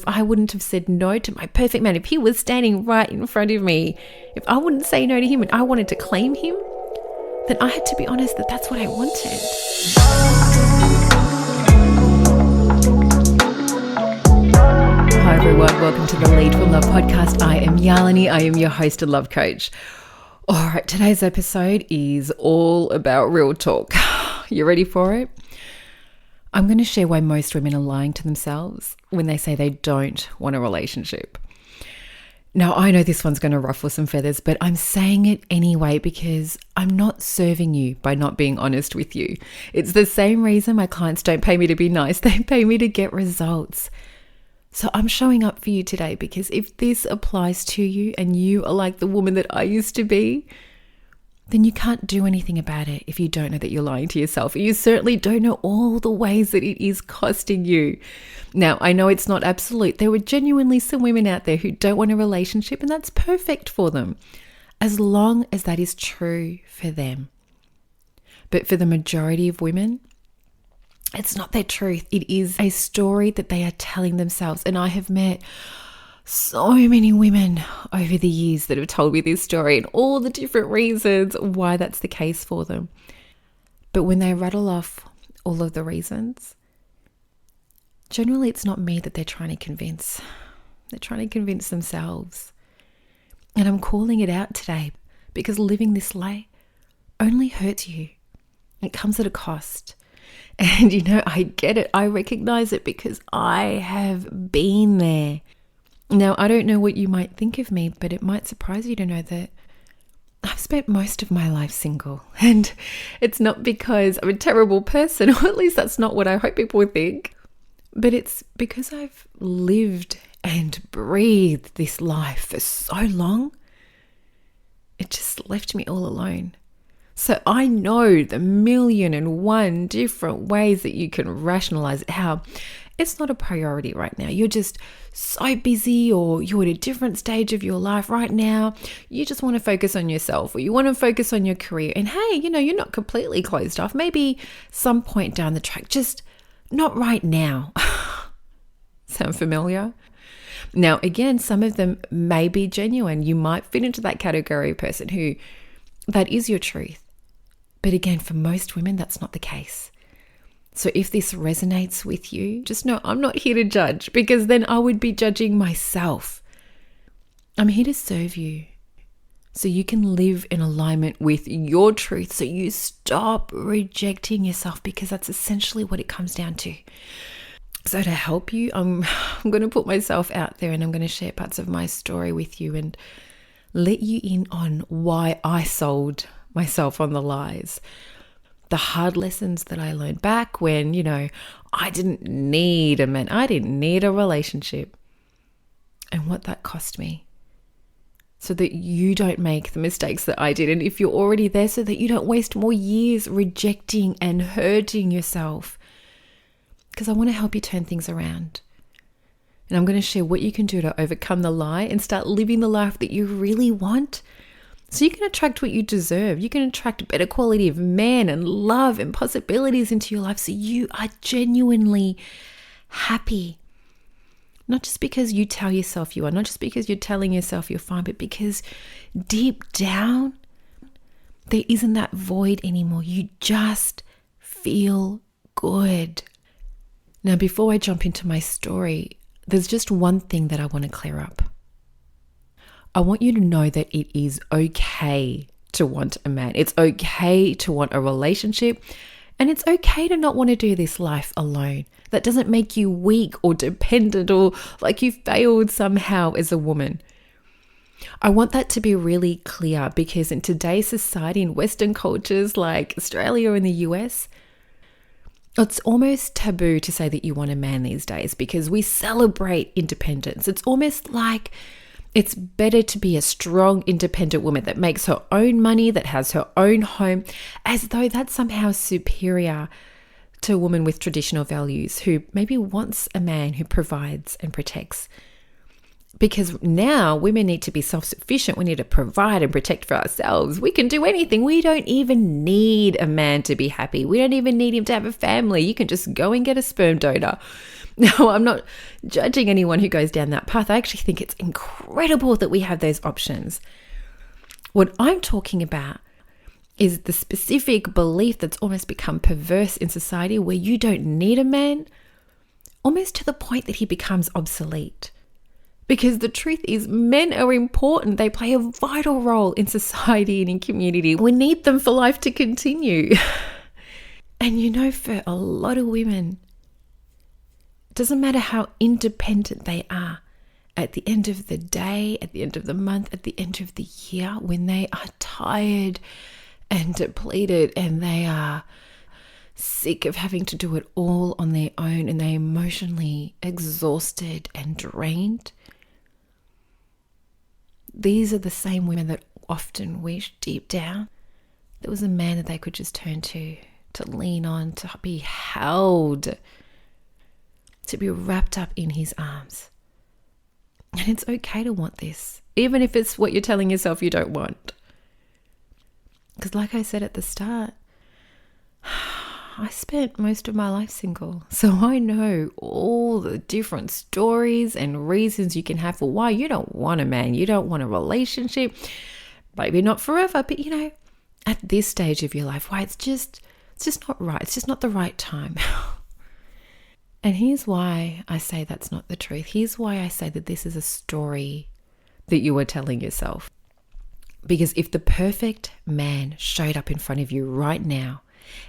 if I wouldn't have said no to my perfect man, if he was standing right in front of me, if I wouldn't say no to him and I wanted to claim him, then I had to be honest that that's what I wanted. Hi everyone, welcome to the Lead for Love podcast. I am Yalini, I am your host and love coach. All right, today's episode is all about real talk. You ready for it? I'm going to share why most women are lying to themselves when they say they don't want a relationship. Now, I know this one's going to ruffle some feathers, but I'm saying it anyway because I'm not serving you by not being honest with you. It's the same reason my clients don't pay me to be nice. They pay me to get results. So I'm showing up for you today because if this applies to you and you are like the woman that I used to be, then you can't do anything about it if you don't know that you're lying to yourself. You certainly don't know all the ways that it is costing you. Now, I know it's not absolute. There were genuinely some women out there who don't want a relationship, and that's perfect for them, as long as that is true for them. But for the majority of women, it's not their truth. It is a story that they are telling themselves. And I have met so many women over the years that have told me this story and all the different reasons why that's the case for them. But when they rattle off all of the reasons, generally it's not me that they're trying to convince. They're trying to convince themselves. And I'm calling it out today because living this lie only hurts you. It comes at a cost. And I get it. I recognize it because I have been there. Now, I don't know what you might think of me, but it might surprise you to know that I've spent most of my life single. And it's not because I'm a terrible person, or at least that's not what I hope people think, but it's because I've lived and breathed this life for so long, it just left me all alone. So I know the 1,000,001 different ways that you can rationalize it, how it's not a priority right now. You're just so busy, or you're at a different stage of your life right now. You just want to focus on yourself, or you want to focus on your career. And hey, you're not completely closed off. Maybe some point down the track, just not right now. Sound familiar? Now, again, some of them may be genuine. You might fit into that category of person who that is your truth. But again, for most women, that's not the case. So if this resonates with you, just know I'm not here to judge, because then I would be judging myself. I'm here to serve you so you can live in alignment with your truth, so you stop rejecting yourself, because that's essentially what it comes down to. So to help you, I'm going to put myself out there, and I'm going to share parts of my story with you and let you in on why I sold myself on the lies. The hard lessons that I learned back when, I didn't need a man. I didn't need a relationship. And what that cost me. So that you don't make the mistakes that I did. And if you're already there, so that you don't waste more years rejecting and hurting yourself. Because I want to help you turn things around. And I'm going to share what you can do to overcome the lie and start living the life that you really want. So you can attract what you deserve. You can attract better quality of man and love and possibilities into your life, so you are genuinely happy. Not just because you tell yourself you are, not just because you're telling yourself you're fine, but because deep down, there isn't that void anymore. You just feel good. Now, before I jump into my story, there's just one thing that I want to clear up. I want you to know that it is okay to want a man. It's okay to want a relationship, and it's okay to not want to do this life alone. That doesn't make you weak or dependent or like you failed somehow as a woman. I want that to be really clear, because in today's society, in Western cultures like Australia and the US, it's almost taboo to say that you want a man these days, because we celebrate independence. It's almost like it's better to be a strong, independent woman that makes her own money, that has her own home, as though that's somehow superior to a woman with traditional values who maybe wants a man who provides and protects. Because now women need to be self-sufficient. We need to provide and protect for ourselves. We can do anything. We don't even need a man to be happy. We don't even need him to have a family. You can just go and get a sperm donor. Now, I'm not judging anyone who goes down that path. I actually think it's incredible that we have those options. What I'm talking about is the specific belief that's almost become perverse in society, where you don't need a man, almost to the point that he becomes obsolete. Because the truth is, men are important. They play a vital role in society and in community. We need them for life to continue. And for a lot of women, it doesn't matter how independent they are. At the end of the day, at the end of the month, at the end of the year, when they are tired and depleted and they are sick of having to do it all on their own and they're emotionally exhausted and drained, these are the same women that often wish deep down there was a man that they could just turn to lean on, to be held, to be wrapped up in his arms. And it's okay to want this, even if it's what you're telling yourself you don't want. Because like I said at the start, I spent most of my life single. So I know all the different stories and reasons you can have for why you don't want a man, you don't want a relationship. Maybe not forever, but at this stage of your life, why it's just not right. It's just not the right time. And here's why I say that's not the truth. Here's why I say that this is a story that you are telling yourself. Because if the perfect man showed up in front of you right now,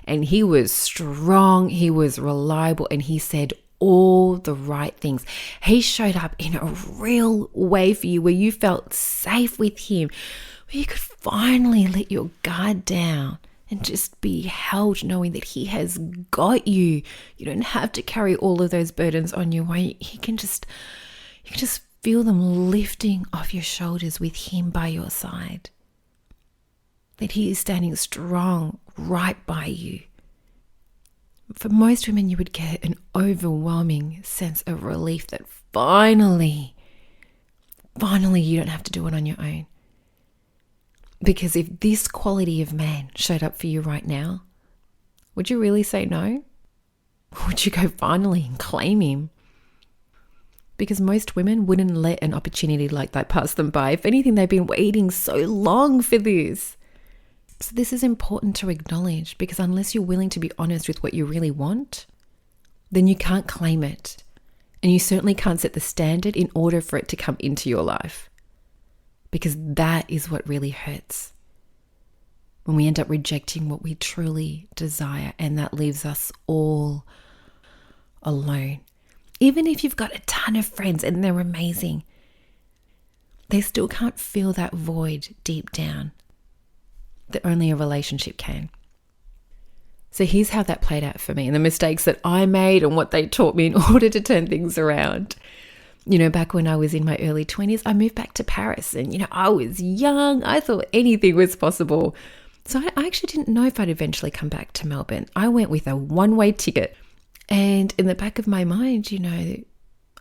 and he was strong, he was reliable, and he said all the right things, he showed up in a real way for you where you felt safe with him, where you could finally let your guard down and just be held, knowing that he has got you. You don't have to carry all of those burdens on your way. You can just feel them lifting off your shoulders with him by your side. That he is standing strong right by you. For most women, you would get an overwhelming sense of relief that finally you don't have to do it on your own. Because if this quality of man showed up for you right now, would you really say no? Or would you go finally and claim him? Because most women wouldn't let an opportunity like that pass them by. If anything, they've been waiting so long for this. So this is important to acknowledge, because unless you're willing to be honest with what you really want, then you can't claim it. And you certainly can't set the standard in order for it to come into your life. Because that is what really hurts. When we end up rejecting what we truly desire, and that leaves us all alone. Even if you've got a ton of friends and they're amazing, they still can't fill that void deep down that only a relationship can. So here's how that played out for me, and the mistakes that I made and what they taught me in order to turn things around. Back when I was in my early 20s, I moved back to Paris, and, I was young. I thought anything was possible. So I actually didn't know if I'd eventually come back to Melbourne. I went with a one-way ticket. And in the back of my mind,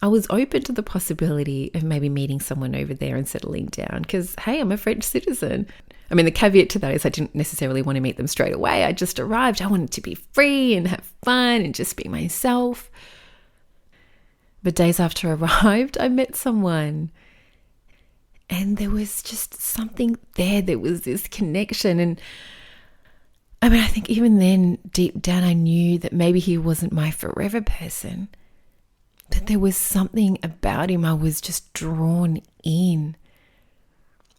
I was open to the possibility of maybe meeting someone over there and settling down because, hey, I'm a French citizen. I mean, the caveat to that is I didn't necessarily want to meet them straight away. I just arrived. I wanted to be free and have fun and just be myself. But days after I arrived, I met someone. And there was just something there. There was this connection. And I mean, I think even then, deep down, I knew that maybe he wasn't my forever person. But there was something about him. I was just drawn in.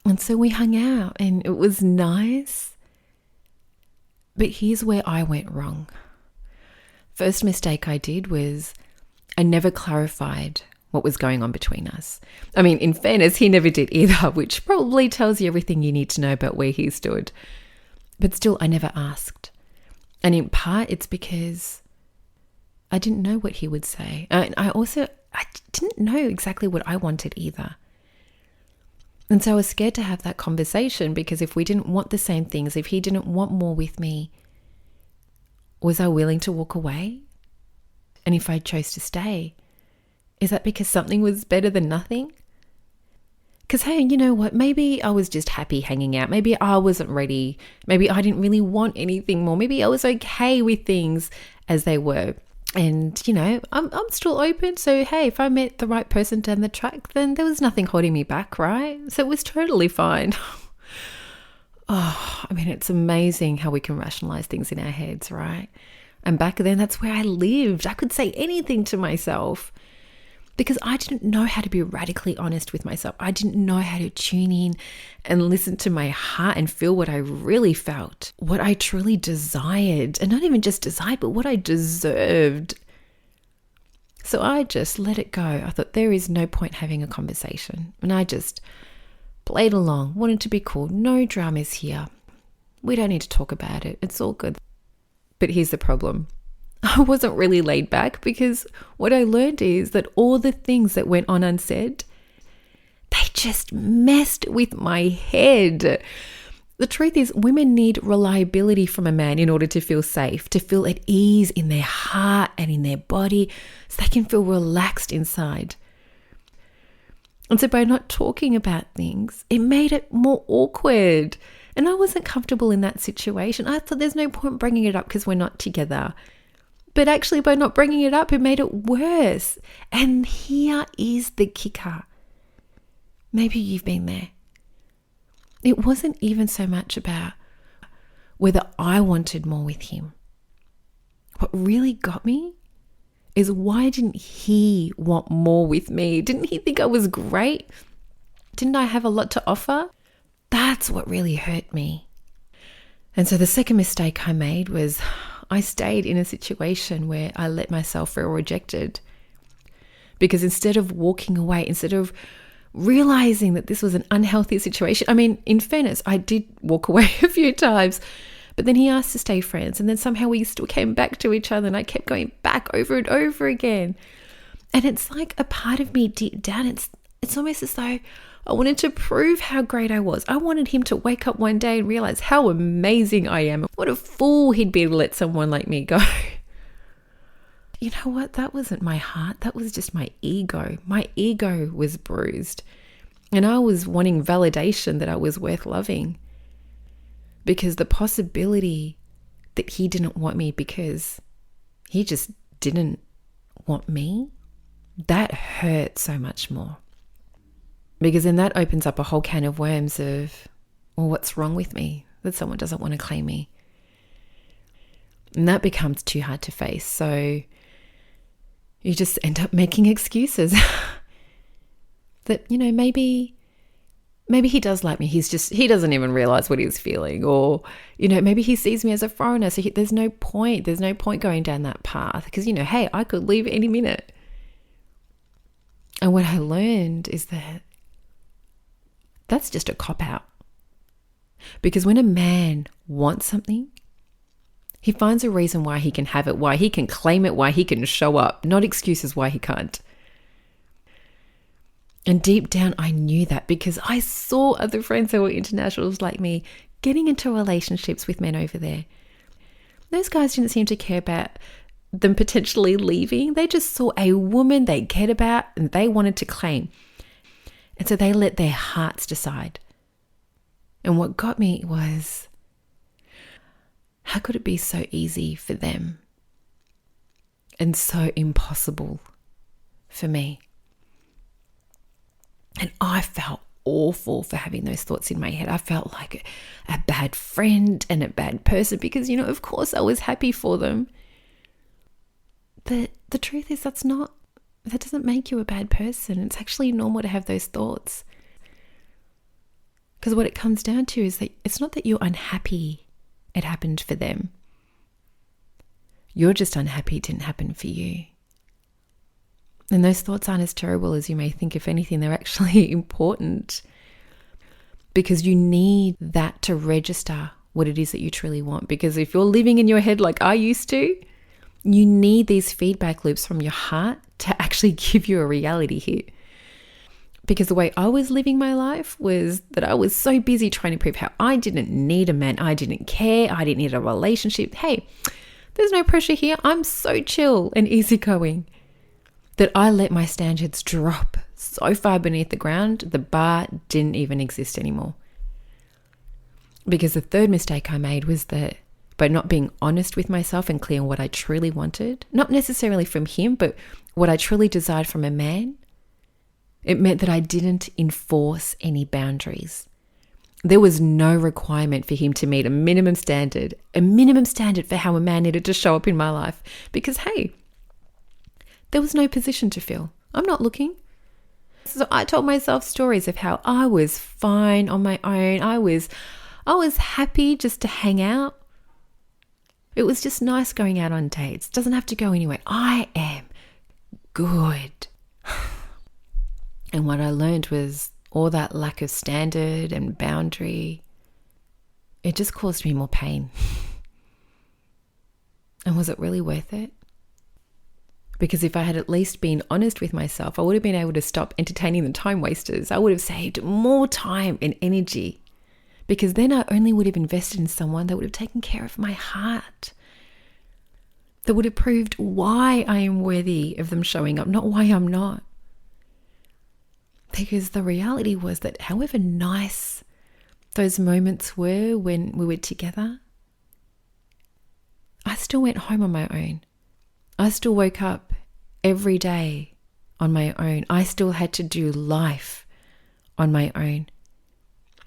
And so we hung out and it was nice. But here's where I went wrong. First mistake I did was I never clarified what was going on between us. I mean, in fairness, he never did either, which probably tells you everything you need to know about where he stood. But still, I never asked. And in part, it's because I didn't know what he would say. And I didn't know exactly what I wanted either. And so I was scared to have that conversation because if we didn't want the same things, if he didn't want more with me, was I willing to walk away? And if I chose to stay, is that because something was better than nothing? Because, hey, you know what? Maybe I was just happy hanging out. Maybe I wasn't ready. Maybe I didn't really want anything more. Maybe I was okay with things as they were. And, you know, I'm still open. So, hey, if I met the right person down the track, then there was nothing holding me back, right? So it was totally fine. Oh, I mean, it's amazing how we can rationalize things in our heads, right? And back then, that's where I lived. I could say anything to myself because I didn't know how to be radically honest with myself. I didn't know how to tune in and listen to my heart and feel what I really felt, what I truly desired, and not even just desired, but what I deserved. So I just let it go. I thought there is no point having a conversation. And I just played along, wanted to be cool. No dramas here. We don't need to talk about it. It's all good. But here's the problem. I wasn't really laid back because what I learned is that all the things that went on unsaid, they just messed with my head. The truth is, women need reliability from a man in order to feel safe, to feel at ease in their heart and in their body so they can feel relaxed inside. And so by not talking about things, it made it more awkward. And I wasn't comfortable in that situation. I thought there's no point bringing it up because we're not together. But actually, by not bringing it up, it made it worse. And here is the kicker. Maybe you've been there. It wasn't even so much about whether I wanted more with him. What really got me is why didn't he want more with me? Didn't he think I was great? Didn't I have a lot to offer? That's what really hurt me. And so the second mistake I made was I stayed in a situation where I let myself feel rejected. Because instead of walking away, instead of realizing that this was an unhealthy situation, I mean, in fairness, I did walk away a few times, but then he asked to stay friends. And then somehow we still came back to each other and I kept going back over and over again. And it's like a part of me deep down, it's almost as though I wanted to prove how great I was. I wanted him to wake up one day and realize how amazing I am. What a fool he'd be to let someone like me go. You know what? That wasn't my heart. That was just my ego. My ego was bruised. And I was wanting validation that I was worth loving. Because the possibility that he didn't want me because he just didn't want me, that hurt so much more. Because then that opens up a whole can of worms of, well, what's wrong with me that someone doesn't want to claim me? And that becomes too hard to face. So you just end up making excuses that, you know, maybe he does like me. He doesn't even realize what he's feeling. Or, you know, maybe he sees me as a foreigner. So there's no point going down that path. Because, you know, hey, I could leave any minute. And what I learned is that that's just a cop-out. Because when a man wants something, he finds a reason why he can have it, why he can claim it, why he can show up, not excuses why he can't. And deep down, I knew that because I saw other friends who were internationals like me getting into relationships with men over there. Those guys didn't seem to care about them potentially leaving. They just saw a woman they cared about and they wanted to claim. And so they let their hearts decide. And what got me was, how could it be so easy for them and so impossible for me? And I felt awful for having those thoughts in my head. I felt like a bad friend and a bad person because, you know, of course I was happy for them. But the truth is that doesn't make you a bad person. It's actually normal to have those thoughts. Because what it comes down to is that it's not that you're unhappy it happened for them. You're just unhappy it didn't happen for you. And those thoughts aren't as terrible as you may think. If anything, they're actually important. Because you need that to register what it is that you truly want. Because if you're living in your head like I used to, you need these feedback loops from your heart to actually give you a reality hit. Because the way I was living my life was that I was so busy trying to prove how I didn't need a man. I didn't care. I didn't need a relationship. Hey, there's no pressure here. I'm so chill and easygoing that I let my standards drop so far beneath the ground, the bar didn't even exist anymore. Because the third mistake I made was that by not being honest with myself and clear on what I truly wanted, not necessarily from him, but what I truly desired from a man, it meant that I didn't enforce any boundaries. There was no requirement for him to meet a minimum standard for how a man needed to show up in my life. Because, hey, there was no position to fill. I'm not looking. So I told myself stories of how I was fine on my own. I was happy just to hang out. It was just nice going out on dates. Doesn't have to go anywhere. I am good. And what I learned was all that lack of standard and boundary, it just caused me more pain. And was it really worth it? Because if I had at least been honest with myself, I would have been able to stop entertaining the time wasters. I would have saved more time and energy. Because then I only would have invested in someone that would have taken care of my heart. That would have proved why I am worthy of them showing up, not why I'm not. Because the reality was that however nice those moments were when we were together, I still went home on my own. I still woke up every day on my own. I still had to do life on my own.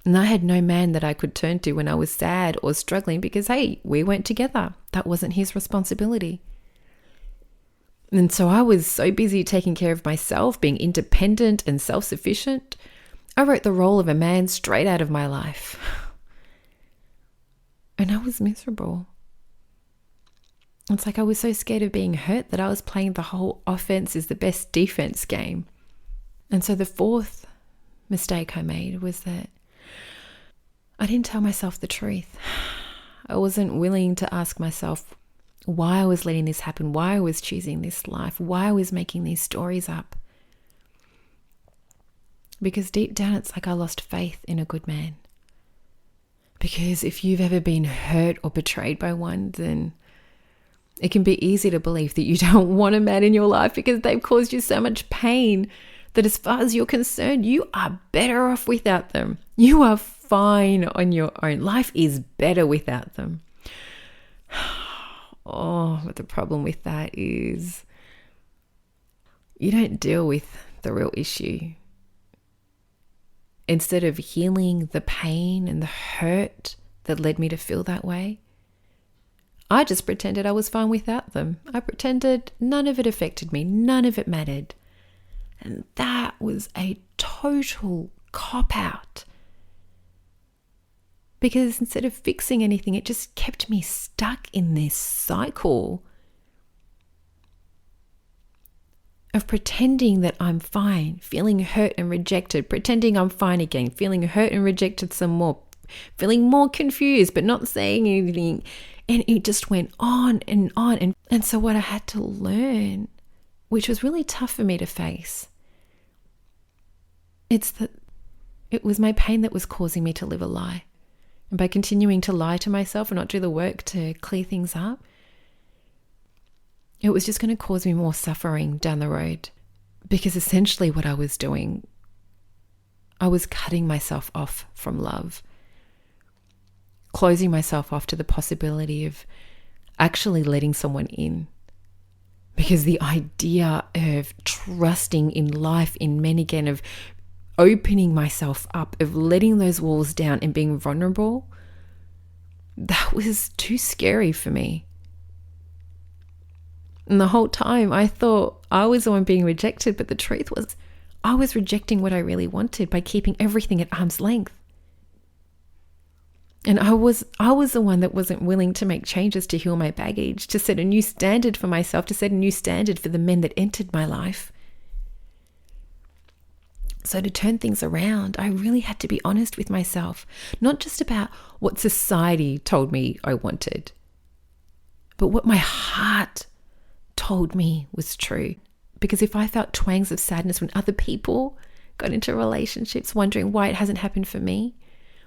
And I had no man that I could turn to when I was sad or struggling because, hey, we weren't together. That wasn't his responsibility. And so I was so busy taking care of myself, being independent and self-sufficient, I wrote the role of a man straight out of my life. And I was miserable. It's like I was so scared of being hurt that I was playing the whole offense is the best defense game. And so the fourth mistake I made was that I didn't tell myself the truth. I wasn't willing to ask myself why I was letting this happen, why I was choosing this life, why I was making these stories up. Because deep down, it's like I lost faith in a good man. Because if you've ever been hurt or betrayed by one, then it can be easy to believe that you don't want a man in your life because they've caused you so much pain that as far as you're concerned, you are better off without them. You are fine on your own. Life is better without them. Oh, but the problem with that is you don't deal with the real issue. Instead of healing the pain and the hurt that led me to feel that way, I just pretended I was fine without them. I pretended none of it affected me. None of it mattered. And that was a total cop-out. Because instead of fixing anything, it just kept me stuck in this cycle of pretending that I'm fine, feeling hurt and rejected, pretending I'm fine again, feeling hurt and rejected some more, feeling more confused but not saying anything. And it just went on and on. And so what I had to learn, which was really tough for me to face, it's that it was my pain that was causing me to live a lie. And by continuing to lie to myself and not do the work to clear things up, it was just going to cause me more suffering down the road. Because essentially what I was doing, I was cutting myself off from love, closing myself off to the possibility of actually letting someone in. Because the idea of trusting in life, in men again, of opening myself up, of letting those walls down and being vulnerable, that was too scary for me. And the whole time I thought I was the one being rejected, but the truth was I was rejecting what I really wanted by keeping everything at arm's length. And I was the one that wasn't willing to make changes to heal my baggage, to set a new standard for myself, to set a new standard for the men that entered my life. So to turn things around, I really had to be honest with myself, not just about what society told me I wanted, but what my heart told me was true. Because if I felt twangs of sadness when other people got into relationships wondering why it hasn't happened for me,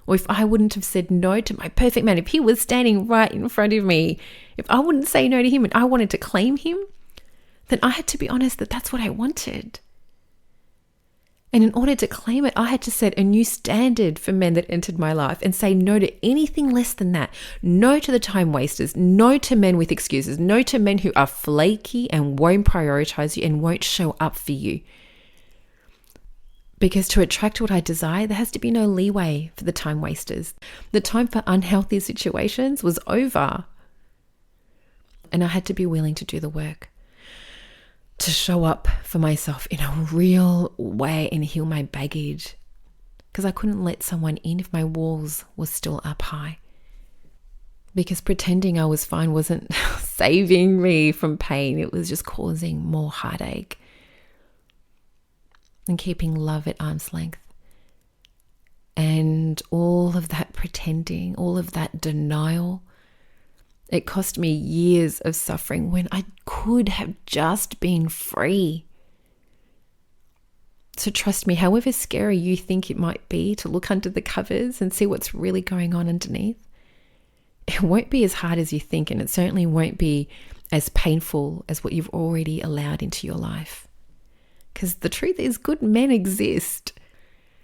or if I wouldn't have said no to my perfect man, if he was standing right in front of me, if I wouldn't say no to him and I wanted to claim him, then I had to be honest that that's what I wanted. And in order to claim it, I had to set a new standard for men that entered my life and say no to anything less than that. No to the time wasters, no to men with excuses, no to men who are flaky and won't prioritize you and won't show up for you. Because to attract what I desire, there has to be no leeway for the time wasters. The time for unhealthy situations was over. And I had to be willing to do the work, to show up for myself in a real way and heal my baggage. Because I couldn't let someone in if my walls were still up high. Because pretending I was fine wasn't saving me from pain. It was just causing more heartache. And keeping love at arm's length. And all of that pretending, all of that denial, it cost me years of suffering when I could have just been free. So trust me, however scary you think it might be to look under the covers and see what's really going on underneath, it won't be as hard as you think, and it certainly won't be as painful as what you've already allowed into your life. Because the truth is, good men exist.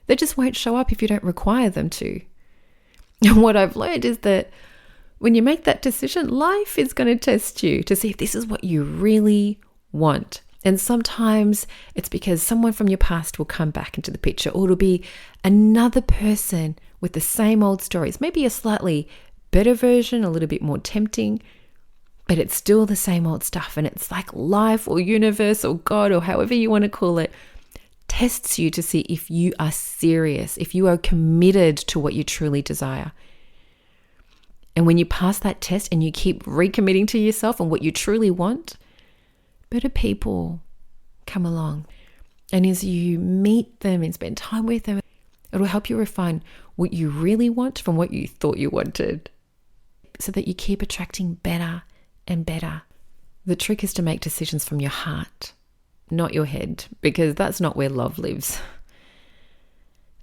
They just won't show up if you don't require them to. And what I've learned is that when you make that decision, life is going to test you to see if this is what you really want. And sometimes it's because someone from your past will come back into the picture, or it'll be another person with the same old stories, maybe a slightly better version, a little bit more tempting, but it's still the same old stuff. And it's like life or universe or God or however you want to call it tests you to see if you are serious, if you are committed to what you truly desire. And when you pass that test and you keep recommitting to yourself and what you truly want, better people come along. And as you meet them and spend time with them, it'll help you refine what you really want from what you thought you wanted, so that you keep attracting better and better. The trick is to make decisions from your heart, not your head, because that's not where love lives.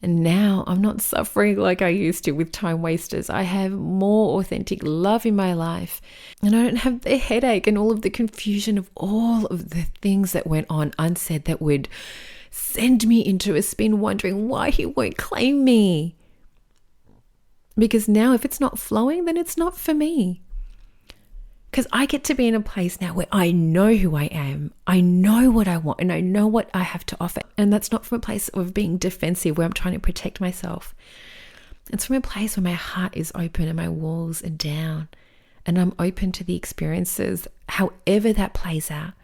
And now I'm not suffering like I used to with time wasters. I have more authentic love in my life, and I don't have the headache and all of the confusion of all of the things that went on unsaid that would send me into a spin wondering why he won't claim me. Because now if it's not flowing, then it's not for me. Because I get to be in a place now where I know who I am, I know what I want, and I know what I have to offer. And that's not from a place of being defensive where I'm trying to protect myself. It's from a place where my heart is open and my walls are down, and I'm open to the experiences, however that plays out.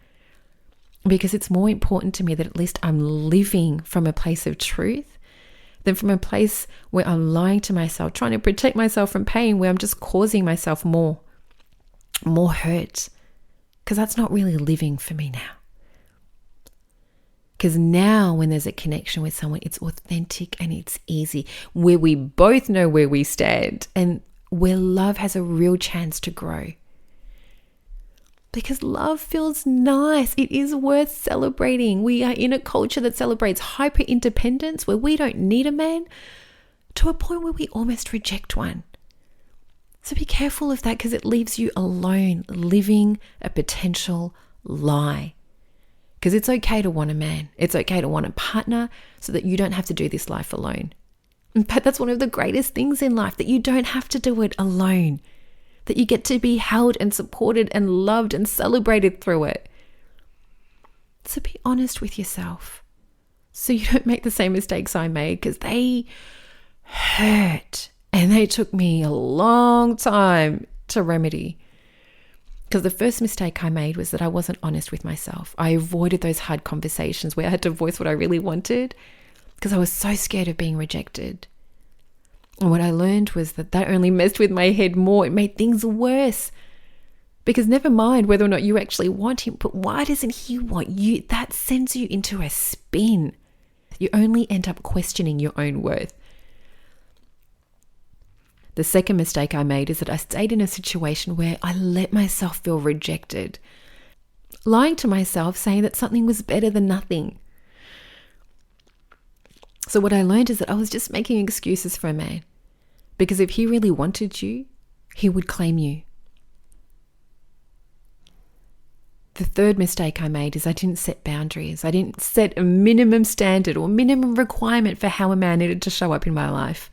Because it's more important to me that at least I'm living from a place of truth than from a place where I'm lying to myself, trying to protect myself from pain, where I'm just causing myself more hurt, because that's not really living for me now. Because now when there's a connection with someone, it's authentic and it's easy, where we both know where we stand and where love has a real chance to grow. Because love feels nice. It is worth celebrating. We are in a culture that celebrates hyper independence, where we don't need a man, to a point where we almost reject one. So be careful of that, because it leaves you alone living a potential lie. Because it's okay to want a man. It's okay to want a partner so that you don't have to do this life alone. But that's one of the greatest things in life, that you don't have to do it alone. That you get to be held and supported and loved and celebrated through it. So be honest with yourself, so you don't make the same mistakes I made, because they hurt. And they took me a long time to remedy. Because the first mistake I made was that I wasn't honest with myself. I avoided those hard conversations where I had to voice what I really wanted, because I was so scared of being rejected. And what I learned was that only messed with my head more. It made things worse. Because never mind whether or not you actually want him, but why doesn't he want you? That sends you into a spin. You only end up questioning your own worth. The second mistake I made is that I stayed in a situation where I let myself feel rejected, lying to myself, saying that something was better than nothing. So what I learned is that I was just making excuses for a man, because if he really wanted you, he would claim you. The third mistake I made is I didn't set boundaries. I didn't set a minimum standard or minimum requirement for how a man needed to show up in my life.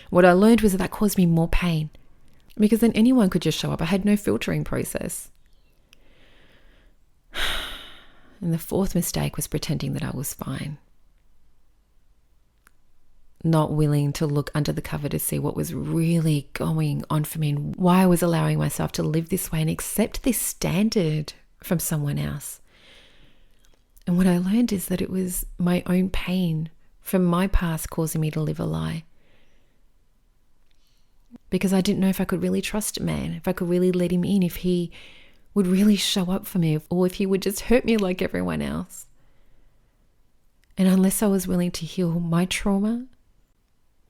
What I learned was that caused me more pain, because then anyone could just show up. I had no filtering process. And the fourth mistake was pretending that I was fine. Not willing to look under the cover to see what was really going on for me and why I was allowing myself to live this way and accept this standard from someone else. And what I learned is that it was my own pain from my past causing me to live a lie. Because I didn't know if I could really trust a man, if I could really let him in, if he would really show up for me, or if he would just hurt me like everyone else. And unless I was willing to heal my trauma,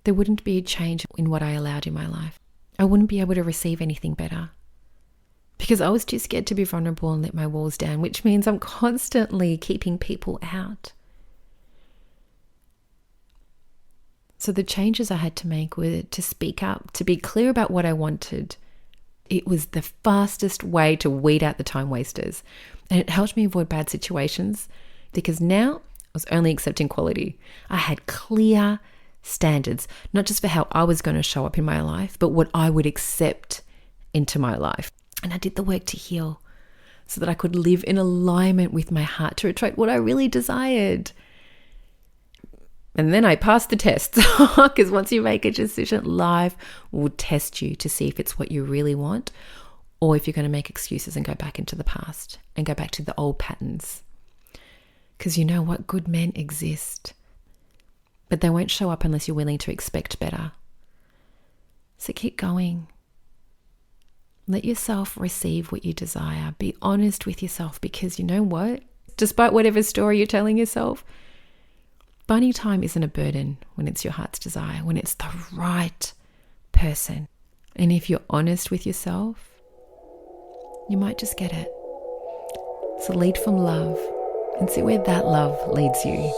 there wouldn't be a change in what I allowed in my life. I wouldn't be able to receive anything better, because I was too scared to be vulnerable and let my walls down, which means I'm constantly keeping people out. So the changes I had to make were to speak up, to be clear about what I wanted. It was the fastest way to weed out the time wasters. And it helped me avoid bad situations, because now I was only accepting quality. I had clear standards, not just for how I was going to show up in my life, but what I would accept into my life. And I did the work to heal so that I could live in alignment with my heart to attract what I really desired. And then I passed the tests, because once you make a decision, life will test you to see if it's what you really want, or if you're going to make excuses and go back into the past and go back to the old patterns. Because you know what? Good men exist, but they won't show up unless you're willing to expect better. So keep going. Let yourself receive what you desire. Be honest with yourself, because you know what? Despite whatever story you're telling yourself, finding time isn't a burden when it's your heart's desire, when it's the right person. And if you're honest with yourself, you might just get it. So lead from love and see where that love leads you.